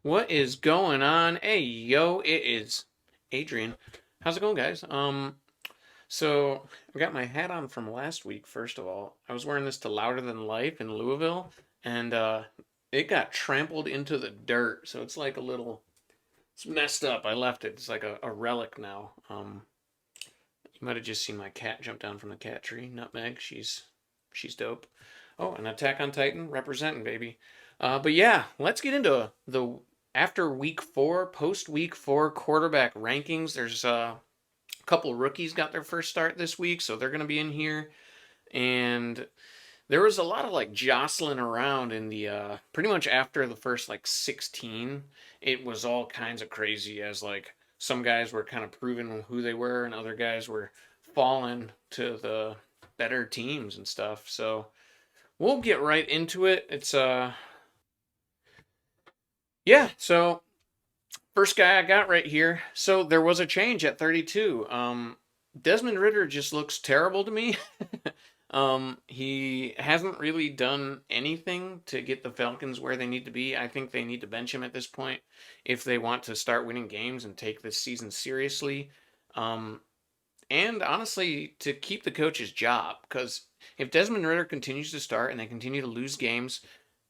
What is going on? Hey, yo, it is Adrian. How's it going, guys? So I got my hat on from last week, first of all. I was wearing this to Louder Than Life in Louisville, and it got trampled into the dirt. So it's like it's messed up. I left it. It's like a relic now. You might have just seen my cat jump down from the cat tree. Nutmeg, she's dope. Oh, an Attack on Titan representing, baby. But yeah, let's get into the after week 4, post week 4 quarterback rankings. There's a couple rookies got their first start this week, so they're going to be in here. And there was a lot of like jostling around in the pretty much after the first like 16. It was all kinds of crazy as like some guys were kind of proving who they were, and other guys were falling to the better teams and stuff. So we'll get right into it. It's yeah, so first guy I got right here. So there was a change at 32. Desmond Ritter just looks terrible to me. He hasn't really done anything to get the Falcons where they need to be. I think they need to bench him at this point if they want to start winning games and take this season seriously. Um, and honestly, to keep the coach's job, because if Desmond Ritter continues to start and they continue to lose games,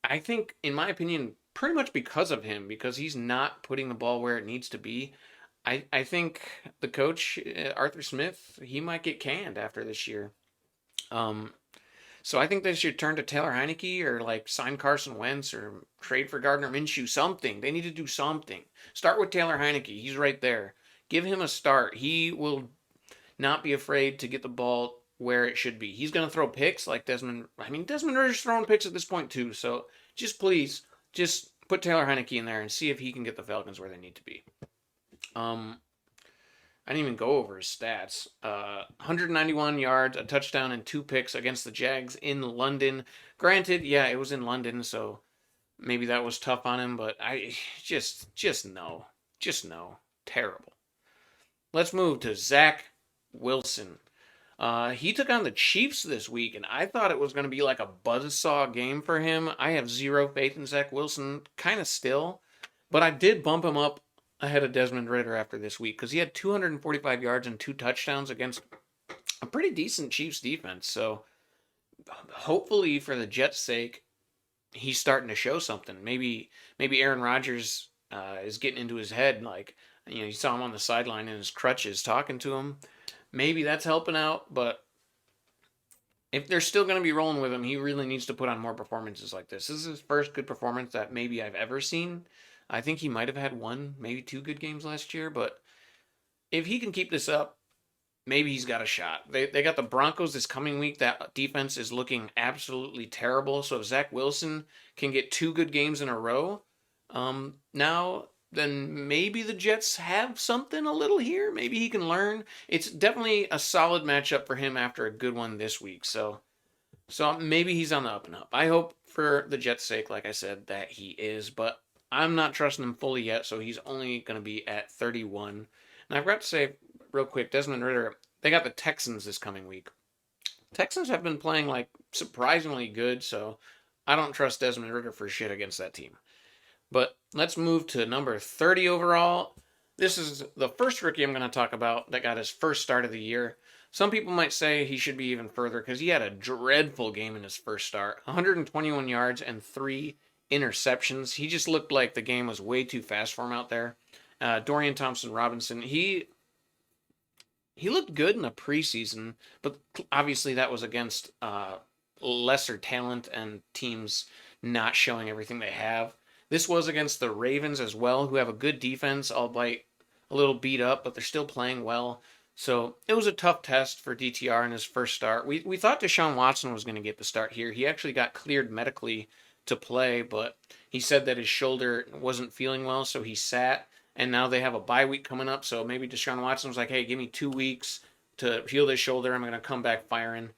I think, in my opinion, pretty much because of him, because he's not putting the ball where it needs to be. I think the coach, Arthur Smith, he might get canned after this year. Um, so I think they should turn to Taylor Heineke or like sign Carson Wentz or trade for Gardner Minshew. Something. They need to do something. Start with Taylor Heineke. He's right there. Give him a start. He will not be afraid to get the ball where it should be. He's going to throw picks like Desmond. I mean, Desmond Ritter's throwing picks at this point too. So just please, just put Taylor Heineke in there and see if he can get the Falcons where they need to be. Um, I didn't even go over his stats. 191 yards, a touchdown, and 2 picks against the Jags in London. Granted, yeah, it was in London, so maybe that was tough on him. But I just no, just no, terrible. Let's move to Zach Wilson. He took on the Chiefs this week, and I thought it was going to be like a buzzsaw game for him. I have zero faith in Zach Wilson, kind of still, but I did bump him up ahead of Desmond Ritter after this week because he had 245 yards and 2 touchdowns against a pretty decent Chiefs defense. So hopefully, for the Jets' sake, he's starting to show something. Maybe Aaron Rodgers is getting into his head. Like, you saw him on the sideline in his crutches talking to him. Maybe that's helping out, but if they're still going to be rolling with him, he really needs to put on more performances like this. This is his first good performance that maybe I've ever seen. I think he might have had one, maybe 2 good games last year, but if he can keep this up, maybe he's got a shot. They got the Broncos this coming week. That defense is looking absolutely terrible. So if Zach Wilson can get 2 good games in a row, now then maybe the Jets have something a little here. Maybe he can learn. It's definitely a solid matchup for him after a good one this week. So maybe he's on the up and up. I hope for the Jets' sake, like I said, that he is, but I'm not trusting him fully yet. So he's only going to be at 31. And I've got to say real quick, Desmond Ritter, they got the Texans this coming week. Texans have been playing like surprisingly good, so I don't trust Desmond Ritter for shit against that team. But let's move to number 30 overall. This is the first rookie I'm going to talk about that got his first start of the year. Some people might say he should be even further because he had a dreadful game in his first start 121 yards and 3 interceptions. He just looked like the game was way too fast for him out there. Dorian Thompson Robinson, he looked good in the preseason, but obviously that was against lesser talent and teams not showing everything they have. This was against the Ravens as well, who have a good defense, albeit a little beat up, but they're still playing well. So it was a tough test for DTR in his first start. We thought Deshaun Watson was going to get the start here. He actually got cleared medically to play, but he said that his shoulder wasn't feeling well, so he sat. And now they have a bye week coming up, so maybe Deshaun Watson was like, hey, give me 2 weeks to heal this shoulder. I'm going to come back firing.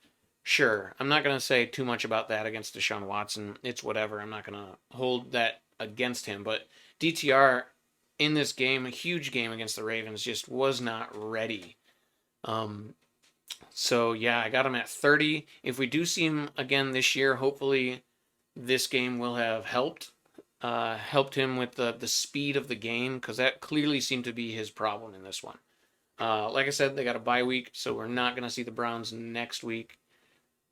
Sure, I'm not going to say too much about that against Deshaun Watson. It's whatever. I'm not going to hold that against him. But DTR in this game, a huge game against the Ravens, just was not ready. Um, so yeah, I got him at 30. If we do see him again this year, hopefully this game will have helped. helped him with the speed of the game, because that clearly seemed to be his problem in this one. Like I said, they got a bye week, so we're not going to see the Browns next week.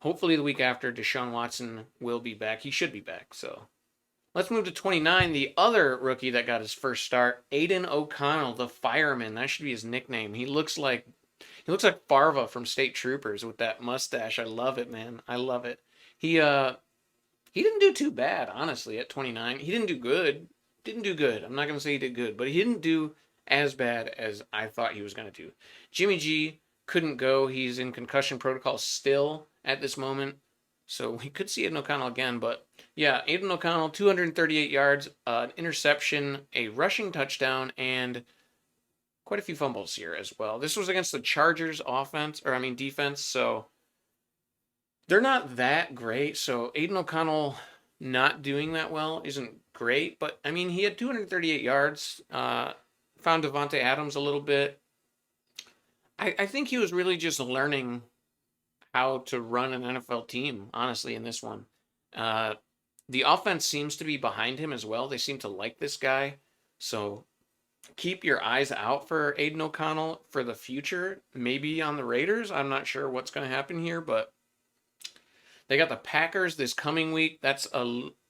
Hopefully, the week after, Deshaun Watson will be back. He should be back. So let's move to 29. The other rookie that got his first start, Aiden O'Connell, the fireman. That should be his nickname. He looks like Farva from State Troopers with that mustache. I love it, man. I love it. He didn't do too bad, honestly, at 29. He didn't do good. Didn't do good. I'm not going to say he did good, but he didn't do as bad as I thought he was going to do. Jimmy G couldn't go. He's in concussion protocol still at this moment. So we could see Aiden O'Connell again. But yeah, Aiden O'Connell, 238 yards, an interception, a rushing touchdown, and quite a few fumbles here as well. This was against the Chargers defense. So they're not that great. So Aiden O'Connell not doing that well isn't great. But I mean, he had 238 yards. Found Davante Adams a little bit. I think he was really just learning how to run an NFL team, honestly, in this one. The offense seems to be behind him as well. They seem to like this guy. So keep your eyes out for Aiden O'Connell for the future. Maybe on the Raiders. I'm not sure what's going to happen here, but they got the Packers this coming week.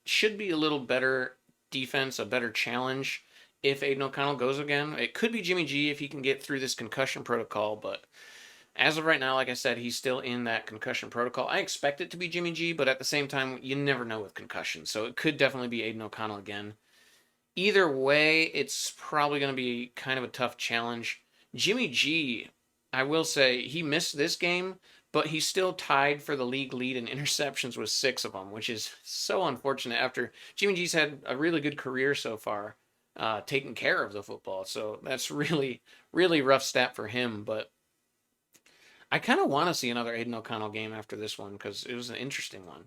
Should be a little better defense, a better challenge if Aiden O'Connell goes again. It could be Jimmy G if he can get through this concussion protocol, but as of right now, like I said, he's still in that concussion protocol. I expect it to be Jimmy G, but at the same time, you never know with concussion, so it could definitely be Aiden O'Connell again. Either way, it's probably going to be kind of a tough challenge. Jimmy G, I will say, he missed this game, but he's still tied for the league lead in interceptions with 6 of them, which is so unfortunate after Jimmy G's had a really good career so far, taking care of the football. So that's really, really rough stat for him. But I kind of want to see another Aiden O'Connell game after this one because it was an interesting one.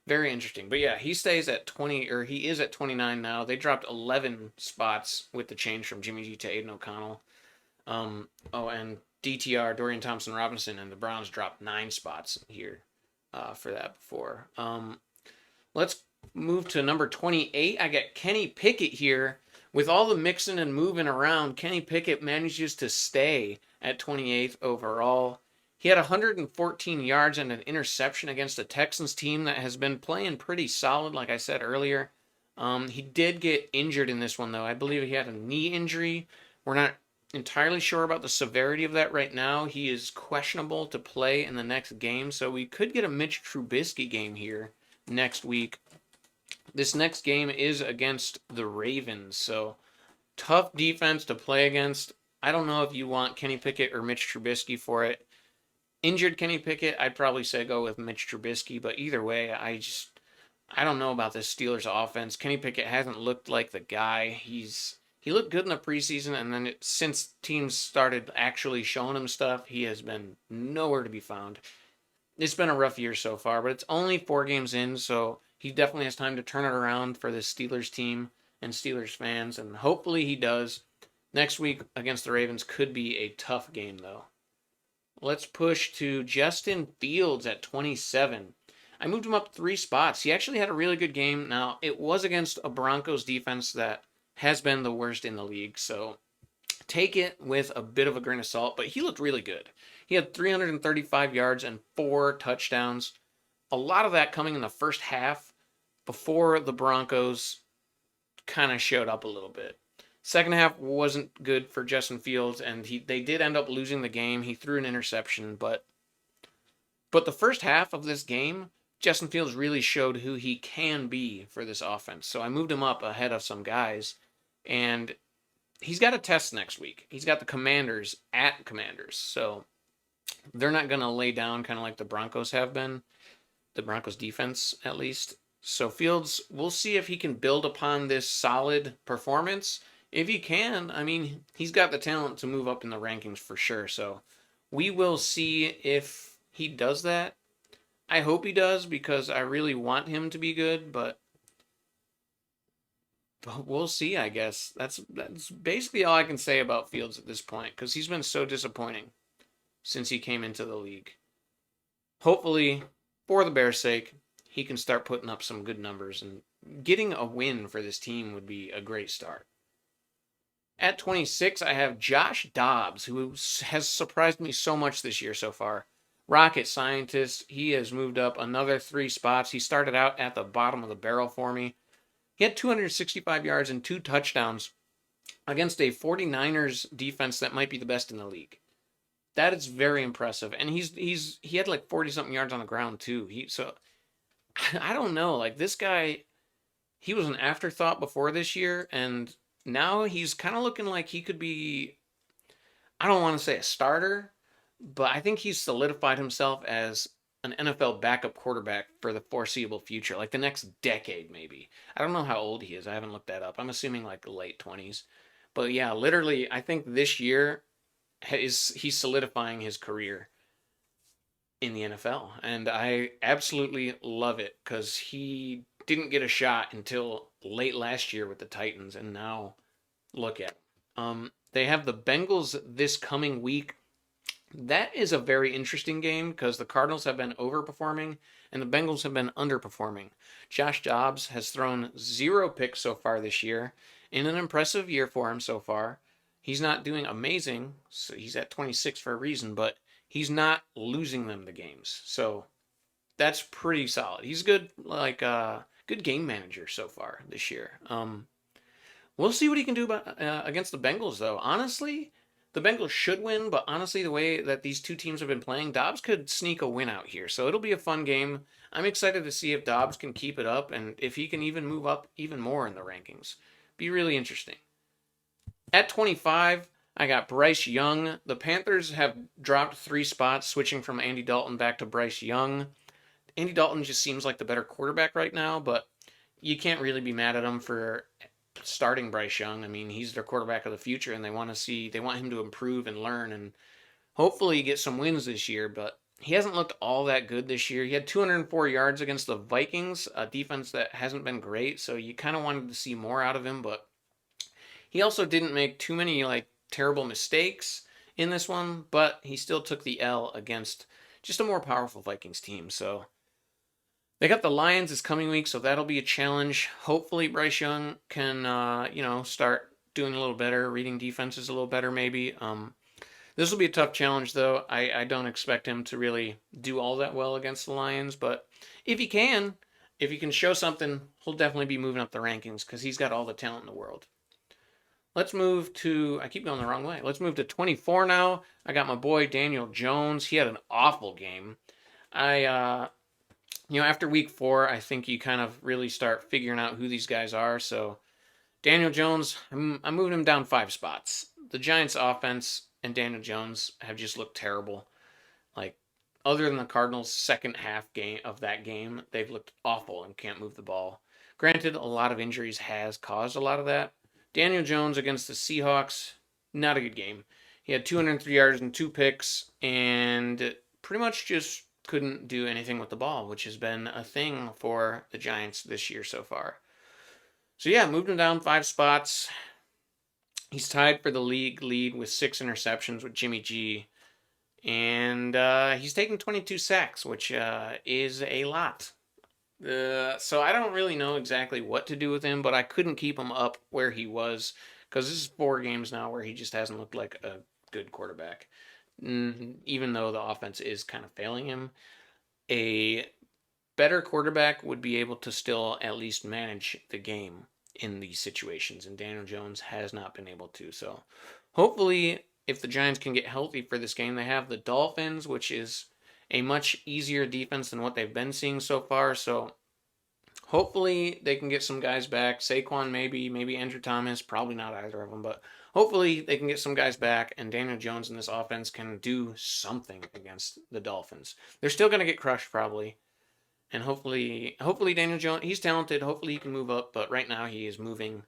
Very interesting. But yeah, he stays at 20, or he is at 29 now. They dropped 11 spots with the change from Jimmy G to Aiden O'Connell. And DTR, Dorian Thompson Robinson, and the Browns dropped 9 spots here for that before. Let's move to number 28. I got Kenny Pickett here. With all the mixing and moving around, Kenny Pickett manages to stay at 28th overall. He had 114 yards and an interception against a Texans team that has been playing pretty solid, like I said earlier. He did get injured in this one, though. I believe he had a knee injury. We're not entirely sure about the severity of that right now. He is questionable to play in the next game, so we could get a Mitch Trubisky game here next week. This next game is against the Ravens, so tough defense to play against. I don't know if you want Kenny Pickett or Mitch Trubisky for it. Injured Kenny Pickett, I'd probably say go with Mitch Trubisky, but either way, I don't know about this Steelers offense. Kenny Pickett hasn't looked like the guy. He looked good in the preseason, and then since teams started actually showing him stuff, he has been nowhere to be found. It's been a rough year so far, but it's only 4 games in, so he definitely has time to turn it around for the Steelers team and Steelers fans, and hopefully he does. Next week against the Ravens could be a tough game, though. Let's push to Justin Fields at 27. I moved him up 3 spots. He actually had a really good game. Now, it was against a Broncos defense that has been the worst in the league, so take it with a bit of a grain of salt, but he looked really good. He had 335 yards and 4 touchdowns. A lot of that coming in the first half before the Broncos kind of showed up a little bit. Second half wasn't good for Justin Fields, and they did end up losing the game. He threw an interception, but the first half of this game, Justin Fields really showed who he can be for this offense. So I moved him up ahead of some guys, and he's got a test next week. He's got the Commanders at Commanders, so they're not going to lay down kind of like the Broncos have been, the Broncos defense at least. So Fields, we'll see if he can build upon this solid performance. If he can, I mean, he's got the talent to move up in the rankings for sure. So we will see if he does that. I hope he does because I really want him to be good, but we'll see, I guess. That's basically all I can say about Fields at this point because he's been so disappointing since he came into the league. Hopefully, for the Bears' sake, he can start putting up some good numbers and getting a win for this team would be a great start. At 26, I have Josh Dobbs, who has surprised me so much this year so far. Rocket scientist, he has moved up another 3 spots. He started out at the bottom of the barrel for me. He had 265 yards and 2 touchdowns against a 49ers defense that might be the best in the league. That is very impressive. And he had like 40 something yards on the ground too. So I don't know, like this guy, he was an afterthought before this year, and now he's kind of looking like he could be, I don't want to say a starter, but I think he's solidified himself as an NFL backup quarterback for the foreseeable future, like the next decade maybe. I don't know how old he is. I haven't looked that up. I'm assuming like late 20s. But yeah, literally I think this year he's solidifying his career in the NFL, and I absolutely love it cuz he didn't get a shot until late last year with the Titans, and now look at him. They have the Bengals this coming week. That is a very interesting game because the Cardinals have been overperforming and the Bengals have been underperforming. Josh Dobbs has thrown 0 picks so far this year, in an impressive year for him so far. He's not doing amazing, so he's at 26 for a reason, but he's not losing them the games. So that's pretty solid. He's good, like good game manager so far this year. We'll see what he can do against the Bengals, though. Honestly, the Bengals should win, but honestly, the way that these two teams have been playing, Dobbs could sneak a win out here. So it'll be a fun game. I'm excited to see if Dobbs can keep it up and if he can even move up even more in the rankings. Be really interesting. At 25, I got Bryce Young. The Panthers have dropped 3 spots, switching from Andy Dalton back to Bryce Young. Andy Dalton just seems like the better quarterback right now, but you can't really be mad at him for starting Bryce Young. I mean, he's their quarterback of the future, and they want him to improve and learn, and hopefully get some wins this year. But he hasn't looked all that good this year. He had 204 yards against the Vikings, a defense that hasn't been great, so you kind of wanted to see more out of him. But he also didn't make too many like terrible mistakes in this one, but he still took the L against just a more powerful Vikings team. So they got the Lions this coming week, so that'll be a challenge. Hopefully, Bryce Young can, start doing a little better, reading defenses a little better, maybe. This will be a tough challenge, though. I don't expect him to really do all that well against the Lions, but if he can show something, he'll definitely be moving up the rankings because he's got all the talent in the world. Let's move to, I keep going the wrong way. Let's move to 24 now. I got my boy Daniel Jones. He had an awful game. After week 4, I think you kind of really start figuring out who these guys are. So, Daniel Jones, I'm moving him down 5 spots. The Giants' offense and Daniel Jones have just looked terrible. Like, other than the Cardinals' second half game of that game, they've looked awful and can't move the ball. Granted, a lot of injuries has caused a lot of that. Daniel Jones against the Seahawks, not a good game. He had 203 yards and 2 picks, and pretty much just couldn't do anything with the ball, which has been a thing for the Giants this year so far. So yeah, moved him down 5 spots. He's tied for the league lead with 6 interceptions with Jimmy G. And he's taken 22 sacks, which is a lot. So I don't really know exactly what to do with him, but I couldn't keep him up where he was because this is 4 games now where he just hasn't looked like a good quarterback. Even though the offense is kind of failing him, a better quarterback would be able to still at least manage the game in these situations, and Daniel Jones has not been able to. So hopefully, if the Giants can get healthy for this game, they have the Dolphins, which is a much easier defense than what they've been seeing so far. So hopefully they can get some guys back. Saquon maybe Andrew Thomas, probably not either of them, but hopefully they can get some guys back and Daniel Jones in this offense can do something against the Dolphins. They're still going to get crushed probably. And hopefully Daniel Jones, he's talented. Hopefully he can move up, but right now he is moving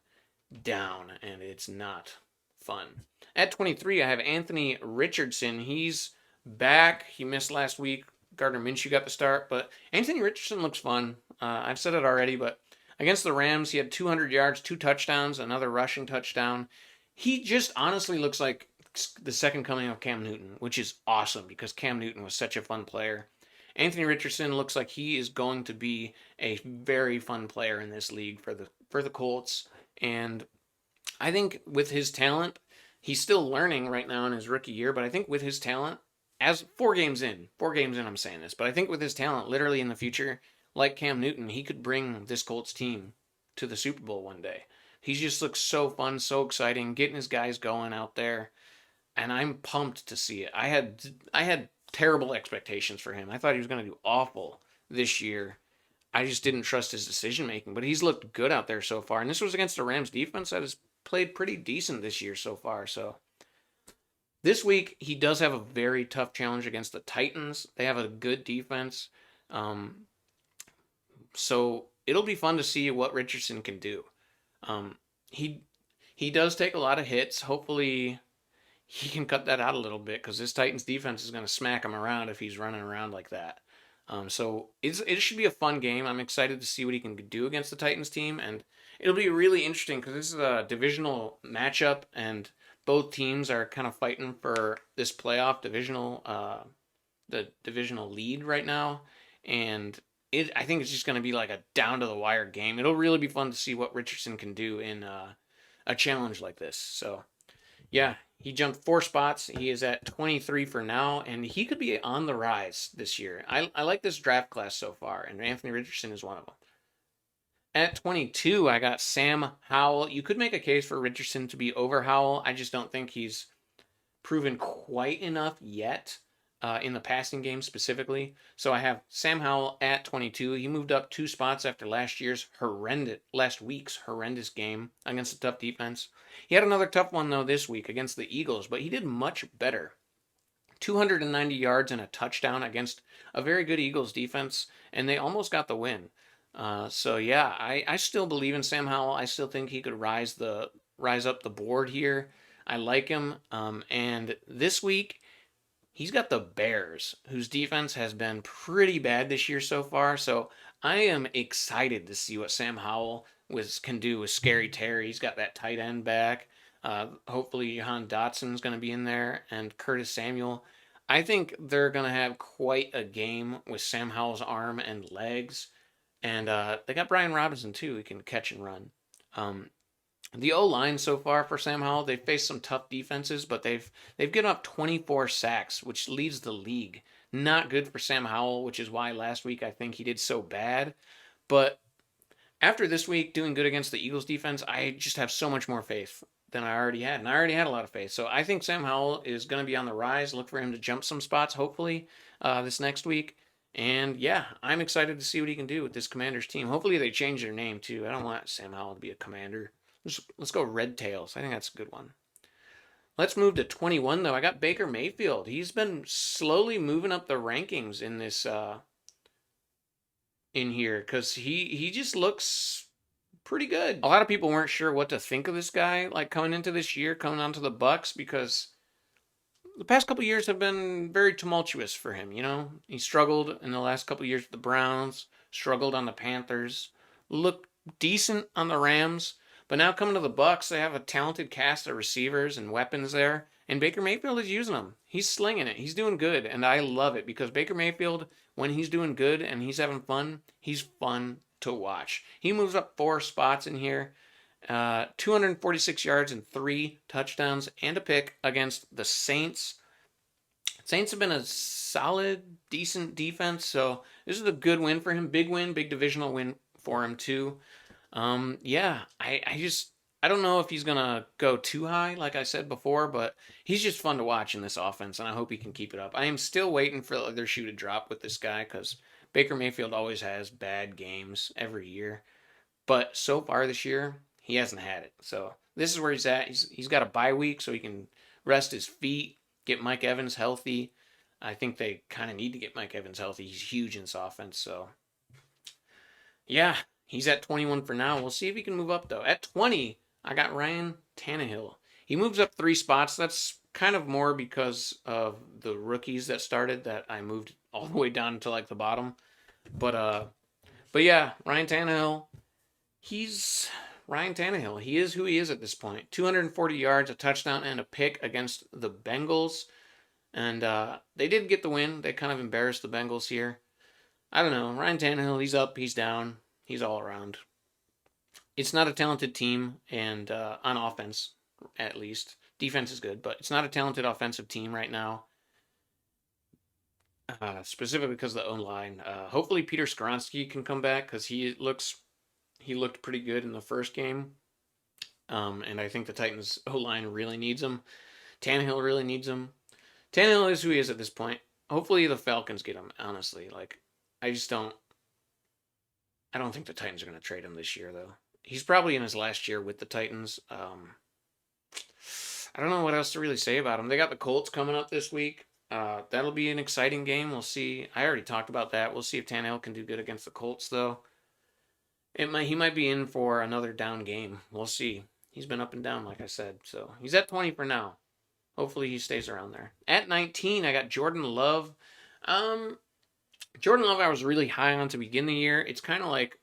down and it's not fun. At 23, I have Anthony Richardson. He's back. He missed last week. Gardner Minshew got the start, but Anthony Richardson looks fun. I've said it already, but against the Rams, he had 200 yards, 2 touchdowns, another rushing touchdown. He just honestly looks like the second coming of Cam Newton, which is awesome because Cam Newton was such a fun player. Anthony Richardson looks like he is going to be a very fun player in this league for the Colts. And I think with his talent, he's still learning right now in his rookie year, but I think with his talent, as 4 games in, I'm saying this, but I think with his talent, literally in the future, like Cam Newton, he could bring this Colts team to the Super Bowl one day. He just looks so fun, so exciting, getting his guys going out there, and I'm pumped to see it. I had terrible expectations for him. I thought he was going to do awful this year. I just didn't trust his decision making, but he's looked good out there so far. And this was against the Rams defense that has played pretty decent this year so far. So this week he does have a very tough challenge against the Titans. They have a good defense, um, so it'll be fun to see what Richardson can do. Um, he he does take a lot of hits. Hopefully he can cut that out a little bit because this Titans defense is going to smack him around if he's running around like that. So it should be a fun game. I'm excited to see what he can do against the Titans team, and it'll be really interesting because this is a divisional matchup, and both teams are kind of fighting for this playoff the divisional lead right now, and I think it's just going to be like a down to the wire game. It'll really be fun to see what Richardson can do in a challenge like this. So yeah, he jumped 4 spots. He is at 23 for now, and he could be on the rise this year. I like this draft class so far, and Anthony Richardson is one of them. At 22, I got Sam Howell. You could make a case for Richardson to be over Howell. I just don't think he's proven quite enough yet in the passing game specifically. So I have Sam Howell at 22. He moved up 2 spots after last week's horrendous game against a tough defense. He had another tough one though this week against the Eagles, but he did much better. 290 yards and a touchdown against a very good Eagles defense, and they almost got the win. So yeah, I still believe in Sam Howell. I still think he could rise up the board here. I like him. And this week he's got the Bears, whose defense has been pretty bad this year so far. So I am excited to see what Sam Howell can do with Scary Terry. He's got that tight end back. Hopefully, Jahan Dotson's going to be in there and Curtis Samuel. I think they're going to have quite a game with Sam Howell's arm and legs. And they got Brian Robinson, too, who can catch and run. Um, the O line so far for Sam Howell, they've faced some tough defenses, but they've given up 24 sacks, which leads the league. Not good for Sam Howell, which is why last week I think he did so bad. But after this week doing good against the Eagles defense, I just have so much more faith than I already had. And I already had a lot of faith. So I think Sam Howell is going to be on the rise. Look for him to jump some spots, hopefully, this next week. And yeah, I'm excited to see what he can do with this Commanders team. Hopefully they change their name too. I don't want Sam Howell to be a Commander. Let's go Red Tails. I think that's a good one. Let's move to 21 though. I got Baker Mayfield. He's been slowly moving up the rankings in this in here because he just looks pretty good. A lot of people weren't sure what to think of this guy like coming into this year, coming onto the Bucks because the past couple years have been very tumultuous for him. You know, he struggled in the last couple years with the Browns, struggled on the Panthers, looked decent on the Rams, but now coming to the Bucks, they have a talented cast of receivers and weapons there, and Baker Mayfield is using them. He's slinging it. He's doing good, and I love it because Baker Mayfield, when he's doing good and he's having fun, he's fun to watch. He moves up 4 spots in here. 246 yards and 3 touchdowns and a pick against the Saints. Saints have been a solid, decent defense, so this is a good win for him. Big win, big divisional win for him too. Yeah, I don't know if he's gonna go too high, like I said before, but he's just fun to watch in this offense, and I hope he can keep it up. I am still waiting for the other shoe to drop with this guy because Baker Mayfield always has bad games every year, but so far this year he hasn't had it. So this is where he's at. He's got a bye week, so he can rest his feet, get Mike Evans healthy. I think they kind of need to get Mike Evans healthy. He's huge in this offense, so yeah, he's at 21 for now. We'll see if he can move up though. At 20, I got Ryan Tannehill. He moves up 3 spots. That's kind of more because of the rookies that started that I moved all the way down to like the bottom. But yeah, Ryan Tannehill, he's Ryan Tannehill. He is who he is at this point. 240 yards, a touchdown, and a pick against the Bengals. And they did get the win. They kind of embarrassed the Bengals here. I don't know. Ryan Tannehill, he's up, he's down, he's all around. It's not a talented team, and on offense, at least. Defense is good, but it's not a talented offensive team right now. Specifically because of the O line. Hopefully Peter Skoronsky can come back because he looked pretty good in the first game. And I think the Titans O line really needs him. Tannehill really needs him. Tannehill is who he is at this point. Hopefully the Falcons get him. Honestly, like I just don't. I don't think the Titans are going to trade him this year though. He's probably in his last year with the Titans. I don't know what else to really say about him. They got the Colts coming up this week. That'll be an exciting game. We'll see. I already talked about that. We'll see if Tannehill can do good against the Colts, though. He might be in for another down game. We'll see. He's been up and down, like I said. So he's at 20 for now. Hopefully he stays around there. At 19, I got Jordan Love. Jordan Love, I was really high on to begin the year. It's kind of like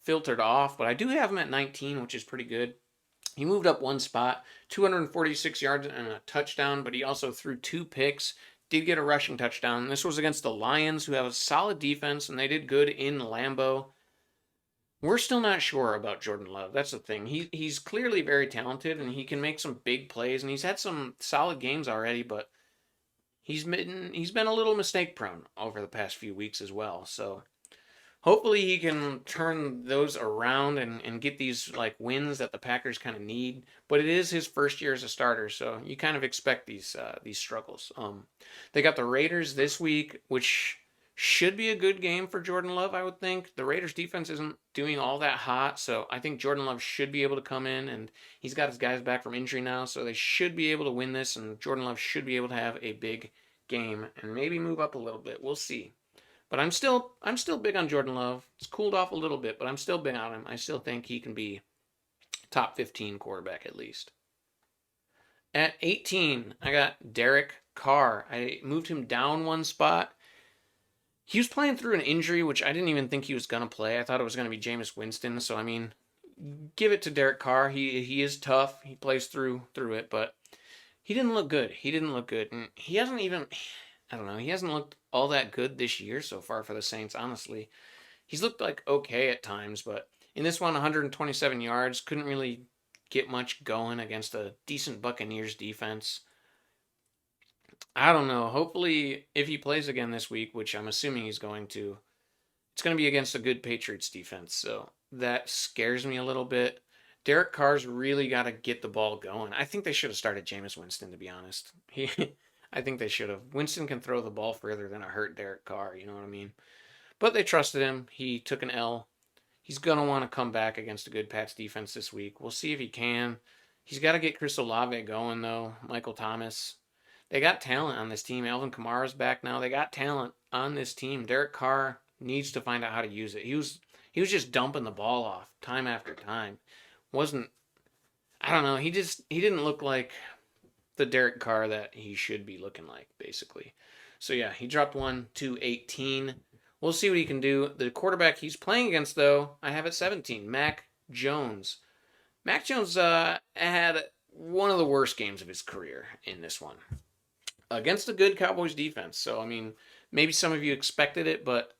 filtered off, but I do have him at 19, which is pretty good. He moved up one spot, 246 yards and a touchdown, but he also threw 2 picks. Did get a rushing touchdown. This was against the Lions, who have a solid defense, and they did good in Lambeau. We're still not sure about Jordan Love. That's the thing. He's clearly very talented, and he can make some big plays, and he's had some solid games already, but he's been a little mistake prone over the past few weeks as well. So hopefully he can turn those around and get these like wins that the Packers kind of need. But it is his first year as a starter, so you kind of expect these struggles. They got the Raiders this week, which should be a good game for Jordan Love, I would think. The Raiders defense isn't doing all that hot, so I think Jordan Love should be able to come in, and he's got his guys back from injury now, so they should be able to win this, and Jordan Love should be able to have a big game and maybe move up a little bit. We'll see. But I'm still big on Jordan Love. It's cooled off a little bit, but I'm still big on him. I still think he can be top 15 quarterback at least. At 18, I got Derek Carr. I moved him down one spot. He was playing through an injury, which I didn't even think he was going to play. I thought it was going to be Jameis Winston. So, I mean, give it to Derek Carr. He is tough. He plays through it, but he didn't look good. And he hasn't even, I don't know, he hasn't looked all that good this year so far for the Saints, honestly. He's looked like okay at times, but in this one, 127 yards, couldn't really get much going against a decent Buccaneers defense. I don't know. Hopefully, if he plays again this week, which I'm assuming he's going to, it's going to be against a good Patriots defense. So that scares me a little bit. Derek Carr's really got to get the ball going. I think they should have started Jameis Winston, to be honest. I think they should have. Winston can throw the ball further than a hurt Derek Carr, you know what I mean? But they trusted him. He took an L. He's going to want to come back against a good Pats defense this week. We'll see if he can. He's got to get Chris Olave going, though. Michael Thomas. They got talent on this team. Alvin Kamara's back now. They got talent on this team. Derek Carr needs to find out how to use it. He was just dumping the ball off time after time. Wasn't I don't know. He didn't look like the Derek Carr that he should be looking like, basically. So yeah, he dropped one to 18. We'll see what he can do. The quarterback he's playing against, though, I have at 17, Mac Jones. Mac Jones had one of the worst games of his career in this one against a good Cowboys defense. So, I mean, maybe some of you expected it, but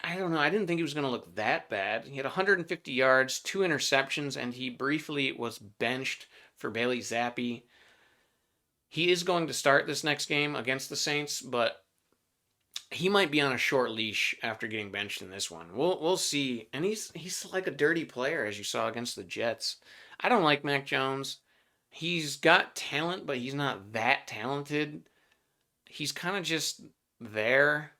I don't know. I didn't think he was going to look that bad. He had 150 yards, 2 interceptions, and he briefly was benched for Bailey Zappi. He is going to start this next game against the Saints, but he might be on a short leash after getting benched in this one. We'll see. And he's like a dirty player, as you saw against the Jets. I don't like Mac Jones. He's got talent, but he's not that talented. He's kind of just there.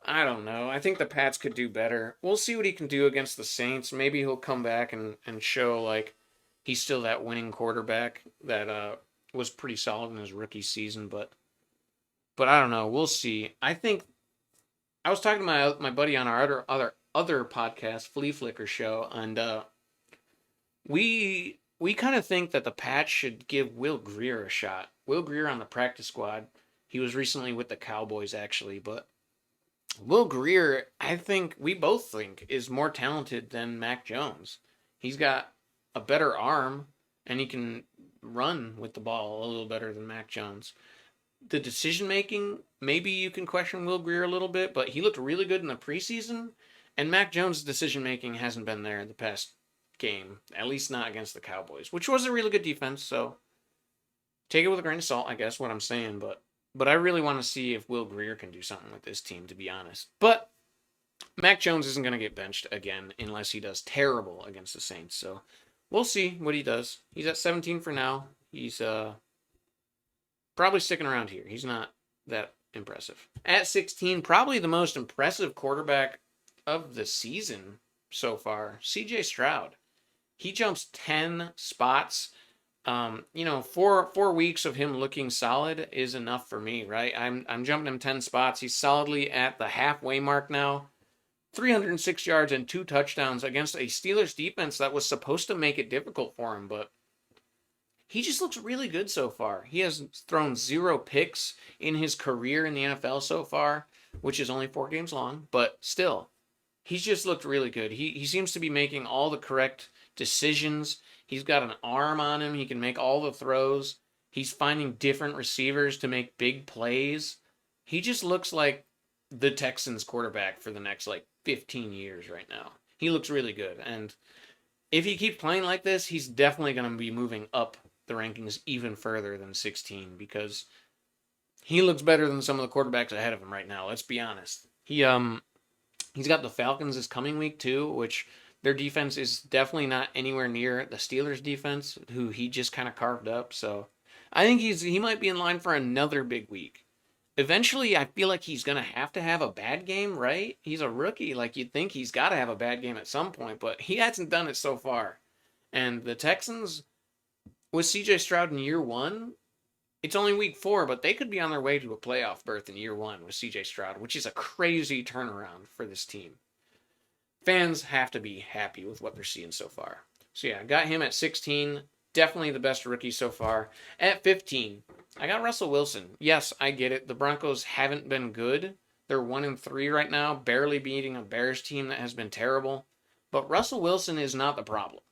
I don't know. I think the Pats could do better. We'll see what he can do against the Saints. Maybe he'll come back and show like he's still that winning quarterback that was pretty solid in his rookie season, but I don't know. We'll see. I think I was talking to my buddy on our other podcast, Flea Flicker Show, and we kind of think that the Pats should give Will Grier a shot. Will Grier on the practice squad. He was recently with the Cowboys, actually, but Will Grier, we both think, is more talented than Mac Jones. He's got a better arm, and he can run with the ball a little better than Mac Jones. the decision making, maybe you can question Will Grier a little bit, but he looked really good in the preseason. And Mac Jones' decision making hasn't been there in the past game, at least not against the Cowboys, which was a really good defense. So take it with a grain of salt, I guess, what I'm saying. But I really want to see if Will Grier can do something with this team, to be honest. But Mac Jones isn't going to get benched again unless he does terrible against the Saints. So we'll see what he does. He's at 17 for now. He's probably sticking around here. He's not that impressive. At 16, probably the most impressive quarterback of the season so far, CJ Stroud. He jumps 10 spots. 4 weeks of him looking solid is enough for me, right? I'm jumping him 10 spots. He's solidly at the halfway mark now. 306 yards and 2 touchdowns against a Steelers defense that was supposed to make it difficult for him, but he just looks really good so far. He has thrown 0 picks in his career in the NFL so far, which is only 4 games long, but still, he's just looked really good. He seems to be making all the correct decisions. He's got an arm on him. He can make all the throws. He's finding different receivers to make big plays. He just looks like the Texans quarterback for the next 15 years right now. He looks really good. And if he keeps playing like this, he's definitely going to be moving up the rankings even further than 16 because he looks better than some of the quarterbacks ahead of him right now. Let's be honest. He's got the Falcons this coming week too, which their defense is definitely not anywhere near the Steelers defense, who he just kind of carved up. So I think he might be in line for another big week. Eventually, I feel like he's going to have a bad game, right? He's a rookie. You'd think he's got to have a bad game at some point, but he hasn't done it so far. And the Texans, with CJ Stroud in year 1, it's only week 4, but they could be on their way to a playoff berth in year 1 with CJ Stroud, which is a crazy turnaround for this team. Fans have to be happy with what they're seeing so far. So yeah, got him at 16. Definitely the best rookie so far. At 15, I got Russell Wilson. Yes, I get it. The Broncos haven't been good. They're 1-3 right now, barely beating a Bears team that has been terrible. But Russell Wilson is not the problem.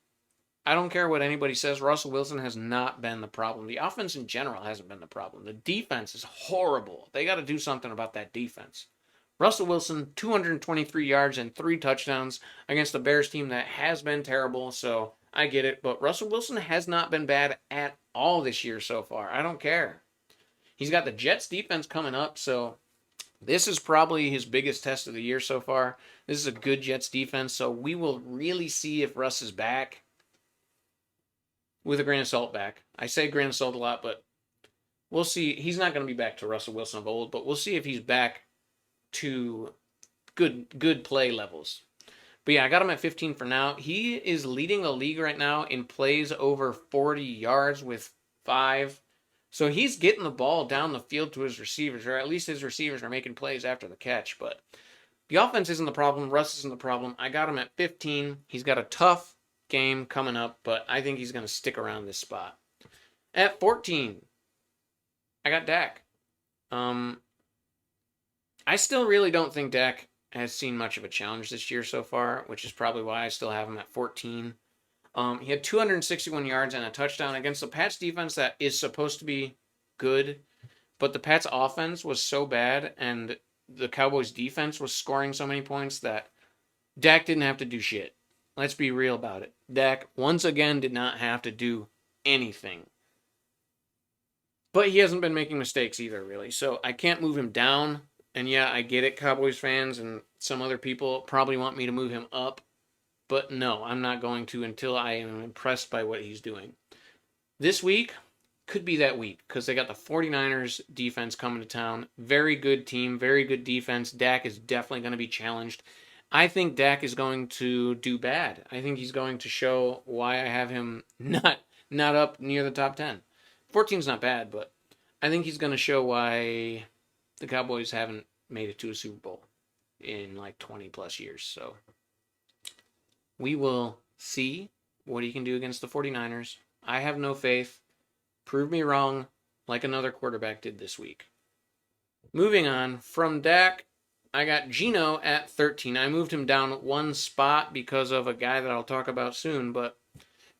I don't care what anybody says. Russell Wilson has not been the problem. The offense in general hasn't been the problem. The defense is horrible. They got to do something about that defense. Russell Wilson, 223 yards and 3 touchdowns against the Bears team that has been terrible, so I get it. But Russell Wilson has not been bad at all this year so far. I don't care. He's got the Jets defense coming up, so this is probably his biggest test of the year so far. This is a good Jets defense, so we will really see if Russ is back with a grain of salt back. I say grain of salt a lot, but we'll see. He's not going to be back to Russell Wilson of old, but we'll see if he's back to good play levels. But yeah, I got him at 15 for now. He is leading the league right now in plays over 40 yards with 5. So he's getting the ball down the field to his receivers, or at least his receivers are making plays after the catch. But the offense isn't the problem. Russ isn't the problem. I got him at 15. He's got a tough game coming up, but I think he's going to stick around this spot. At 14, I got Dak. I still really don't think Dak has seen much of a challenge this year so far, which is probably why I still have him at 14. He had 261 yards and a touchdown against the Pats defense that is supposed to be good, but the Pats offense was so bad and the Cowboys defense was scoring so many points that Dak didn't have to do shit. Let's be real about it. Dak, once again, did not have to do anything. But he hasn't been making mistakes either, really. So I can't move him down. And yeah, I get it, Cowboys fans and some other people probably want me to move him up. But no, I'm not going to until I am impressed by what he's doing. This week could be that week because they got the 49ers defense coming to town. Very good team, very good defense. Dak is definitely going to be challenged. I think Dak is going to do bad. I think he's going to show why I have him not up near the top 10. 14's not bad, but I think he's going to show why the Cowboys haven't made it to a Super Bowl in 20 plus years. So we will see what he can do against the 49ers. I have no faith. Prove me wrong like another quarterback did this week. Moving on, from Dak, I got Geno at 13. I moved him down 1 spot because of a guy that I'll talk about soon, but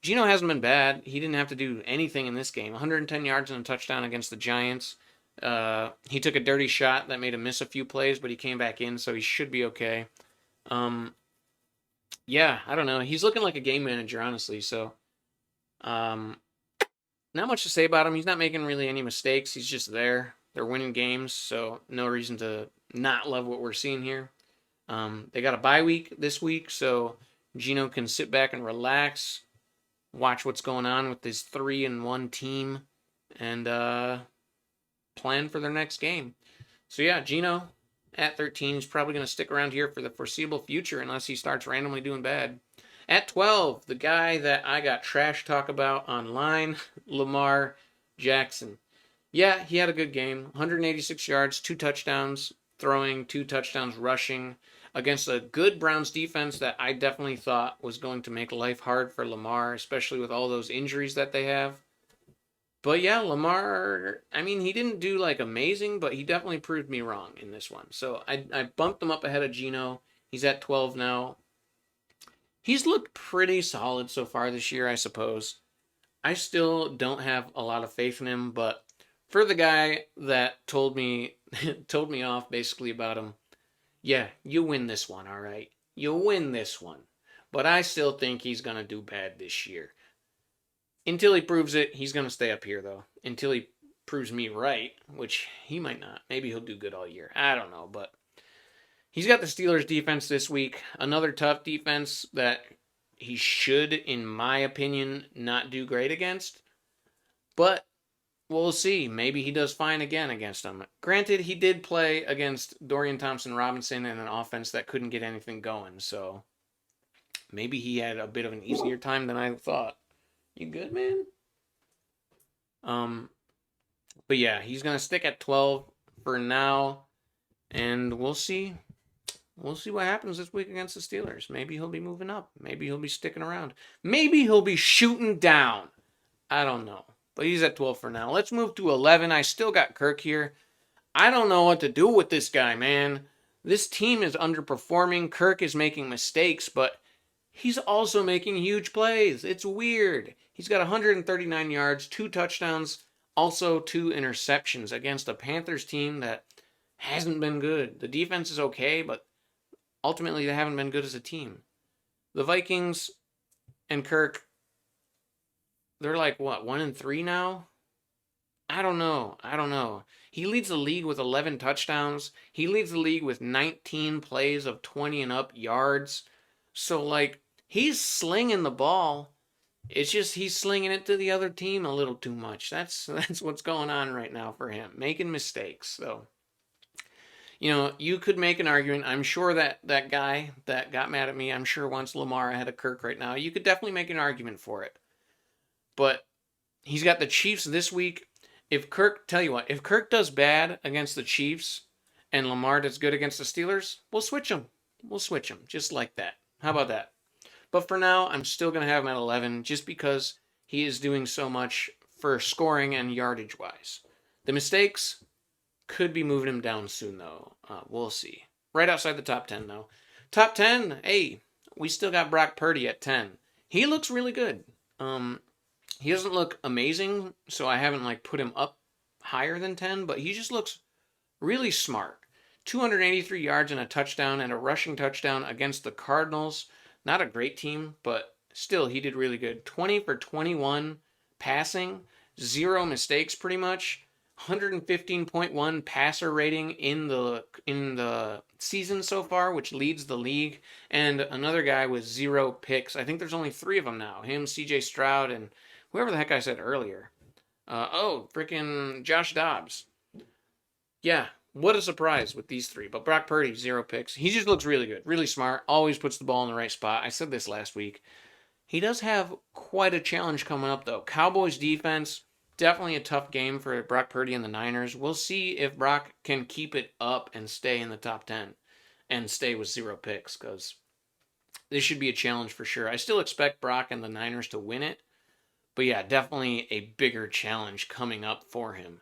Geno hasn't been bad. He didn't have to do anything in this game. 110 yards and a touchdown against the Giants. He took a dirty shot that made him miss a few plays, but he came back in, so he should be okay. Yeah, I don't know. He's looking like a game manager, honestly. So, um, not much to say about him. He's not making really any mistakes. He's just there. They're winning games, so no reason to not love what we're seeing here. They got a bye week this week, so Gino can sit back and relax, watch what's going on with this 3-1 team, and plan for their next game. So yeah, Gino at 13 is probably going to stick around here for the foreseeable future unless he starts randomly doing bad. At 12, the guy that I got trash talk about online, Lamar Jackson. Yeah, he had a good game. 186 yards, 2 touchdowns throwing, 2 touchdowns rushing against a good Browns defense that I definitely thought was going to make life hard for Lamar, especially with all those injuries that they have. But yeah, Lamar, I mean, he didn't do like amazing, but he definitely proved me wrong in this one. So I bumped him up ahead of Gino. He's at 12 now. He's looked pretty solid so far this year, I suppose. I still don't have a lot of faith in him, but for the guy that told me told me off basically about him, yeah, you win this one, all right. You win this one. But I still think he's going to do bad this year. Until he proves it, he's going to stay up here, though. Until he proves me right, which he might not. Maybe he'll do good all year. I don't know, but he's got the Steelers defense this week. Another tough defense that he should, in my opinion, not do great against. But we'll see. Maybe he does fine again against them. Granted, he did play against Dorian Thompson-Robinson in an offense that couldn't get anything going, so maybe he had a bit of an easier time than I thought. You good, man? But yeah, he's gonna stick at 12 for now, and we'll see. We'll see what happens this week against the Steelers. Maybe he'll be moving up. Maybe he'll be sticking around. Maybe he'll be shooting down. I don't know. But he's at 12 for now. Let's move to 11. I still got Kirk here. I don't know what to do with this guy, man. This team is underperforming. Kirk is making mistakes, but he's also making huge plays. It's weird. He's got 139 yards, 2 touchdowns, also 2 interceptions against a Panthers team that hasn't been good. The defense is okay, but ultimately they haven't been good as a team. The Vikings and Kirk, they're like, what, 1-3 now? I don't know. He leads the league with 11 touchdowns. He leads the league with 19 plays of 20 and up yards. So, like, he's slinging the ball. It's just he's slinging it to the other team a little too much. That's what's going on right now for him, making mistakes. So, you could make an argument. I'm sure that guy that got mad at me, I'm sure wants Lamar ahead of Kirk right now. You could definitely make an argument for it. But he's got the Chiefs this week. If Kirk does bad against the Chiefs and Lamar does good against the Steelers, we'll switch him. Just like that. How about that? But for now, I'm still going to have him at 11 just because he is doing so much for scoring and yardage wise. The mistakes could be moving him down soon, though. We'll see. Right outside the top 10, though. Top 10, hey, we still got Brock Purdy at 10. He looks really good. He doesn't look amazing, so I haven't put him up higher than 10, but he just looks really smart. 283 yards and a touchdown and a rushing touchdown against the Cardinals. Not a great team, but still he did really good. 20 for 21 passing, 0 mistakes pretty much. 115.1 passer rating in the season so far, which leads the league, and another guy with 0 picks. I think there's only 3 of them now. Him, CJ Stroud, and whoever the heck I said earlier. Freaking Josh Dobbs. Yeah, what a surprise with these 3. But Brock Purdy, 0 picks. He just looks really good, really smart, always puts the ball in the right spot. I said this last week. He does have quite a challenge coming up, though. Cowboys defense, definitely a tough game for Brock Purdy and the Niners. We'll see if Brock can keep it up and stay in the top 10 and stay with 0 picks, because this should be a challenge for sure. I still expect Brock and the Niners to win it, but yeah, definitely a bigger challenge coming up for him.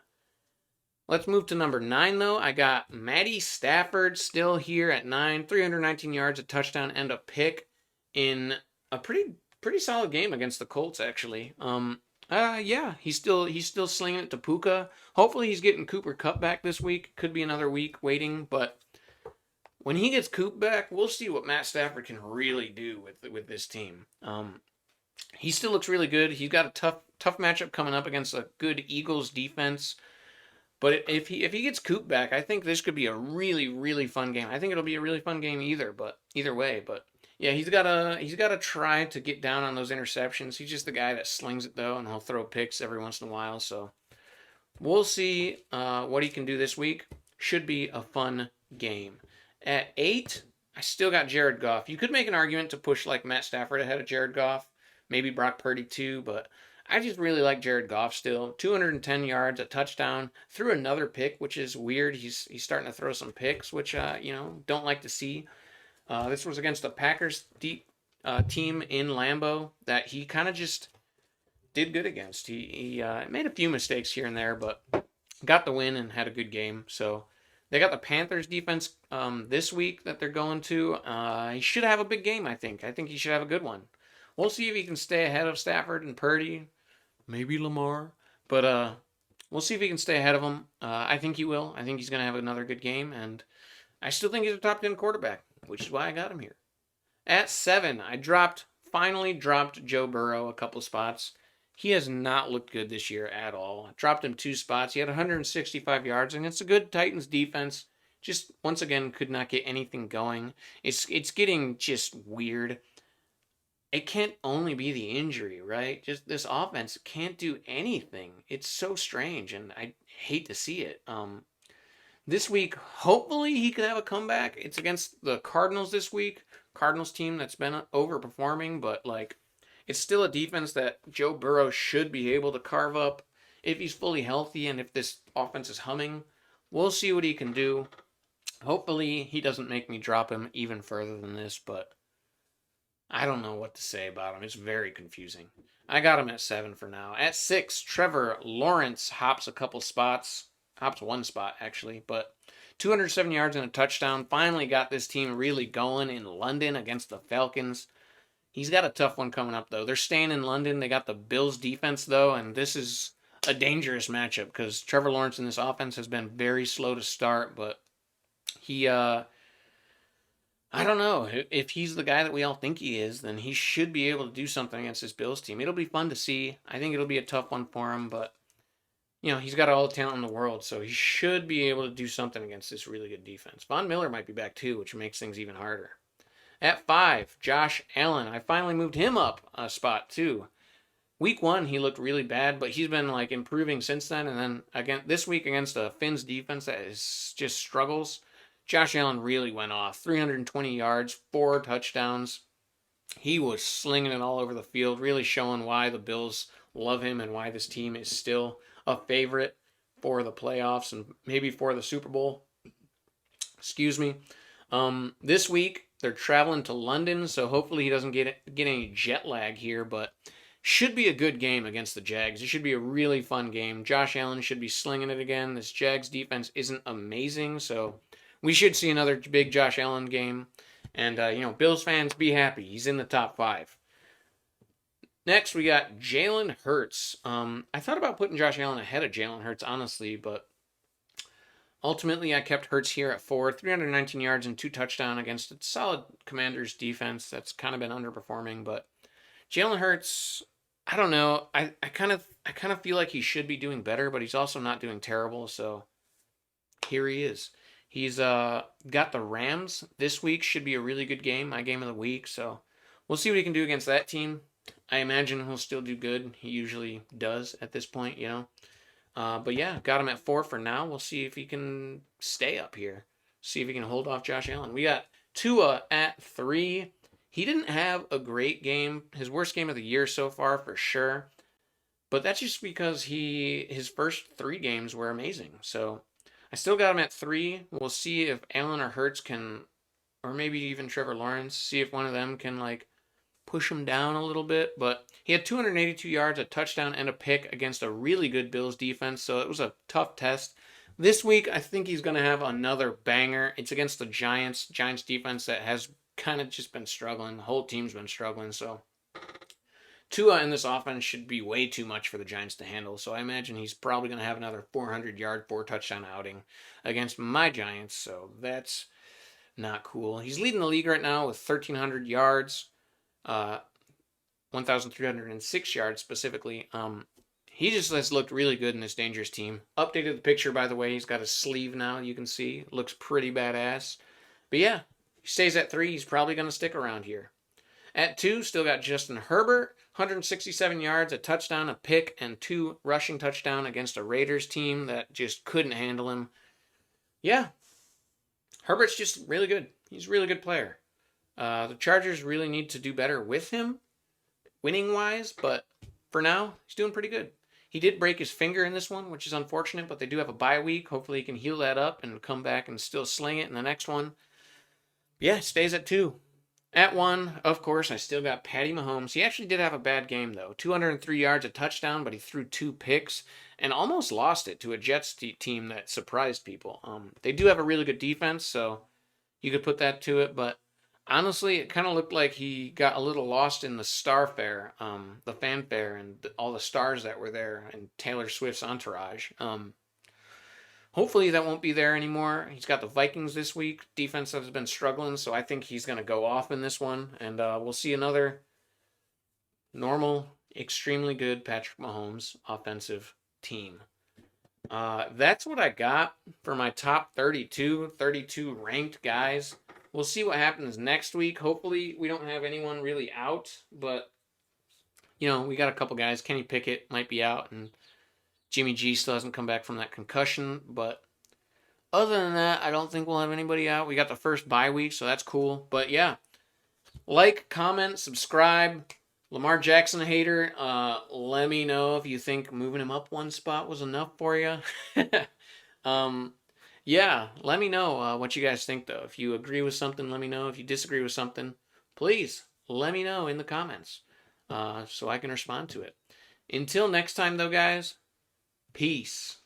Let's move to number 9, though. I got Matty Stafford still here at 9. 319 yards, a touchdown, and a pick in a pretty solid game against the Colts, actually. Yeah, he's still slinging it to Puka. Hopefully, he's getting Cooper Cup back this week. Could be another week waiting, but when he gets Coop back, we'll see what Matt Stafford can really do with this team. He still looks really good. He's got a tough matchup coming up against a good Eagles defense. But if he gets Coop back, I think this could be a really fun game. I think it'll be a really fun game either way. But yeah, he's gotta try to get down on those interceptions. He's just the guy that slings it though, and he'll throw picks every once in a while. So we'll see what he can do this week. Should be a fun game. At 8, I still got Jared Goff. You could make an argument to push like Matt Stafford ahead of Jared Goff, maybe Brock Purdy too, but I just really like Jared Goff still. 210 yards, a touchdown, threw another pick, which is weird. He's starting to throw some picks, which don't like to see. This was against the Packers deep team in Lambeau that he kind of just did good against. He made a few mistakes here and there, but got the win and had a good game. So they got the Panthers defense this week that they're going to. He should have a big game, I think. I think he should have a good one. We'll see if he can stay ahead of Stafford and Purdy, maybe Lamar, but we'll see if he can stay ahead of him. I think he will. I think he's going to have another good game, and I still think he's a top 10 quarterback, which is why I got him here. At 7, I finally dropped Joe Burrow a couple spots. He has not looked good this year at all. I dropped him 2 spots. He had 165 yards, and it's a good Titans defense. Just once again could not get anything going. It's getting just weird. It can't only be the injury, right? Just this offense can't do anything. It's so strange, and I hate to see it. This week, hopefully he could have a comeback. It's against the Cardinals this week. Cardinals team that's been overperforming, but like it's still a defense that Joe Burrow should be able to carve up if he's fully healthy and if this offense is humming. We'll see what he can do. Hopefully he doesn't make me drop him even further than this, but I don't know what to say about him. It's very confusing. I got him at 7 for now. At 6, Trevor Lawrence hops a couple spots. Hops one spot, actually. But 207 yards and a touchdown. Finally got this team really going in London against the Falcons. He's got a tough one coming up, though. They're staying in London. They got the Bills defense, though, and this is a dangerous matchup because Trevor Lawrence in this offense has been very slow to start, but he I don't know. If he's the guy that we all think he is, then he should be able to do something against this Bills team. It'll be fun to see. I think it'll be a tough one for him, but he's got all the talent in the world, so he should be able to do something against this really good defense. Von Miller might be back too, which makes things even harder. At 5, Josh Allen. I finally moved him up a spot too. Week 1, he looked really bad, but he's been like improving since then. And then again this week against a Finns defense that is just struggles. Josh Allen really went off. 320 yards, 4 touchdowns. He was slinging it all over the field, really showing why the Bills love him and why this team is still a favorite for the playoffs and maybe for the Super Bowl. Excuse me. This week, they're traveling to London, so hopefully he doesn't get any jet lag here, but should be a good game against the Jags. It should be a really fun game. Josh Allen should be slinging it again. This Jags defense isn't amazing, so we should see another big Josh Allen game. And, Bills fans, be happy. He's in the top 5. Next, we got Jalen Hurts. I thought about putting Josh Allen ahead of Jalen Hurts, honestly, but ultimately I kept Hurts here at 4. 319 yards and 2 touchdowns against a solid Commanders defense that's kind of been underperforming. But Jalen Hurts, I don't know. I kind of feel like he should be doing better, but he's also not doing terrible. So here he is. He's got the Rams this week. Should be a really good game, my game of the week. So we'll see what he can do against that team. I imagine he'll still do good. He usually does at this point, But yeah, got him at 4 for now. We'll see if he can stay up here. See if he can hold off Josh Allen. We got Tua at 3. He didn't have a great game. His worst game of the year so far for sure. But that's just because his first 3 games were amazing. So I still got him at 3. We'll see if Allen or Hurts can, or maybe even Trevor Lawrence, see if one of them can push him down a little bit. But he had 282 yards, a touchdown, and a pick against a really good Bills defense. So it was a tough test. This week, I think he's going to have another banger. It's against the Giants. Giants defense that has kind of just been struggling. The whole team's been struggling. So Tua in this offense should be way too much for the Giants to handle, so I imagine he's probably going to have another 400-yard, 4-touchdown outing against my Giants, so that's not cool. He's leading the league right now with 1,300 yards, 1,306 yards specifically. He just has looked really good in this dangerous team. Updated the picture, by the way. He's got a sleeve now, you can see. Looks pretty badass. But yeah, he stays at 3. He's probably going to stick around here. At 2, still got Justin Herbert, 167 yards, a touchdown, a pick, and 2 rushing touchdown against a Raiders team that just couldn't handle him. Yeah, Herbert's just really good. He's a really good player. The Chargers really need to do better with him, winning-wise, but for now, he's doing pretty good. He did break his finger in this one, which is unfortunate, but they do have a bye week. Hopefully he can heal that up and come back and still sling it in the next one. Yeah, stays at 2. At 1, of course, I still got Patty Mahomes. He actually did have a bad game, though. 203 yards, a touchdown, but he threw 2 picks and almost lost it to a Jets team that surprised people. They do have a really good defense, so you could put that to it, but honestly, it kind of looked like he got a little lost in the star fair, the fanfare, and all the stars that were there, and Taylor Swift's entourage. Hopefully that won't be there anymore. He's got the Vikings this week. Defense has been struggling, so I think he's going to go off in this one, and we'll see another normal, extremely good Patrick Mahomes offensive team. That's what I got for my top 32 ranked guys. We'll see what happens next week. Hopefully we don't have anyone really out, but we got a couple guys. Kenny Pickett might be out, and Jimmy G still hasn't come back from that concussion, but other than that, I don't think we'll have anybody out. We got the first bye week, so that's cool. But yeah, like, comment, subscribe. Lamar Jackson hater, let me know if you think moving him up one spot was enough for you. Yeah, let me know what you guys think, though. If you agree with something, let me know. If you disagree with something, please let me know in the comments so I can respond to it. Until next time, though, guys, peace.